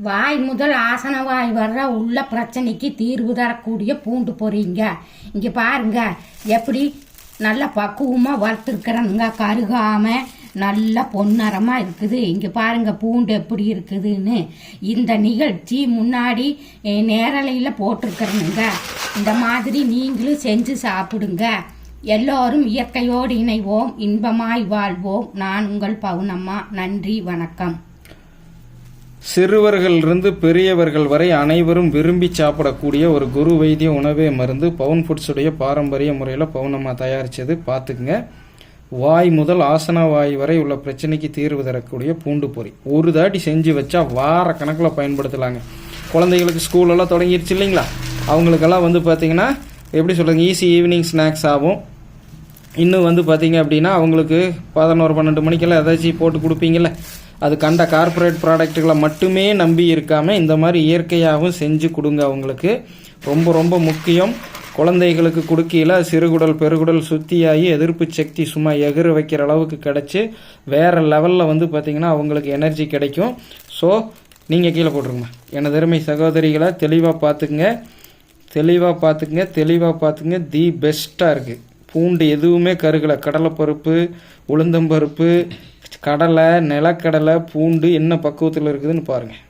வாய் முதல் ஆசன வாய் வர்ற உள்ள பிரச்சனைக்கு தீர்வு தரக்கூடிய பூண்டு பொரிங்க. இங்கே பாருங்க எப்படி நல்லா பக்குவமாக வறுத்துருக்குறனுங்க, கருகாமல் நல்லா பொன்னரமாக இருக்குது. இங்கே பாருங்க பூண்டு எப்படி இருக்குதுன்னு. இந்த நிகழ்ச்சி முன்னாடி நேரலையில் போட்டிருக்கிறனுங்க. இந்த மாதிரி நீங்களும் செஞ்சு சாப்பிடுங்க. எல்லோரும் இயற்கையோடு இணைவோம், இன்பமாய் வாழ்வோம். நான் உங்கள் பவுனம்மா. நன்றி, வணக்கம். சிறுவர்களிலிருந்து பெரியவர்கள் வரை அனைவரும் விரும்பி சாப்பிடக்கூடிய ஒரு குரு வைத்திய உணவே மருந்து பவுன் ஃபுட்ஸுடைய பாரம்பரிய முறையில் பவுனம்மா தயாரித்தது. பார்த்துக்குங்க. வாய் முதல் ஆசன வாய் வரை உள்ள பிரச்சனைக்கு தீர்வு தரக்கூடிய பூண்டு பொரி ஒரு தாட்டி செஞ்சு வச்சா வார கணக்கில் பயன்படுத்தலாங்க. குழந்தைகளுக்கு ஸ்கூலெல்லாம் தொடங்கிடுச்சு இல்லைங்களா, அவங்களுக்கெல்லாம் பார்த்தீங்கன்னா எப்படி சொல்கிறது, ஈஸி ஈவினிங் ஸ்நாக்ஸ் ஆகும். இன்னும் பார்த்தீங்க அப்படின்னா அவங்களுக்கு 11-12 மணிக்கெல்லாம் ஏதாச்சும் போட்டு கொடுப்பீங்கள்ல, அது கண்ட கார்ப்பரேட் ப்ராடக்ட்டுகளை மட்டுமே நம்பி இருக்காமல் இந்த மாதிரி இயற்கையாகவும் செஞ்சு கொடுங்க. அவங்களுக்கு ரொம்ப ரொம்ப முக்கியம். குழந்தைகளுக்கு கொடுக்கையில் சிறுகுடல் பெருகுடல் சுத்தியாகி எதிர்ப்பு சக்தி சும்மா எகிற வைக்கிற அளவுக்கு கிடச்சி வேறு லெவலில் பார்த்திங்கன்னா அவங்களுக்கு எனர்ஜி கிடைக்கும். ஸோ நீங்கள் கீழே போட்டுருங்கம்மா. எனது அருமை சகோதரிகளை தெளிவாக பார்த்துக்குங்க. தி பெஸ்ட்டாக இருக்குது. பூண்டு எதுவுமே கருகலை. கடலைப்பருப்பு, உளுந்தம்பருப்பு, கடலை, நிலக்கடலை, பூண்டு என்ன பக்குவத்தில் இருக்குதுன்னு பாருங்கள்.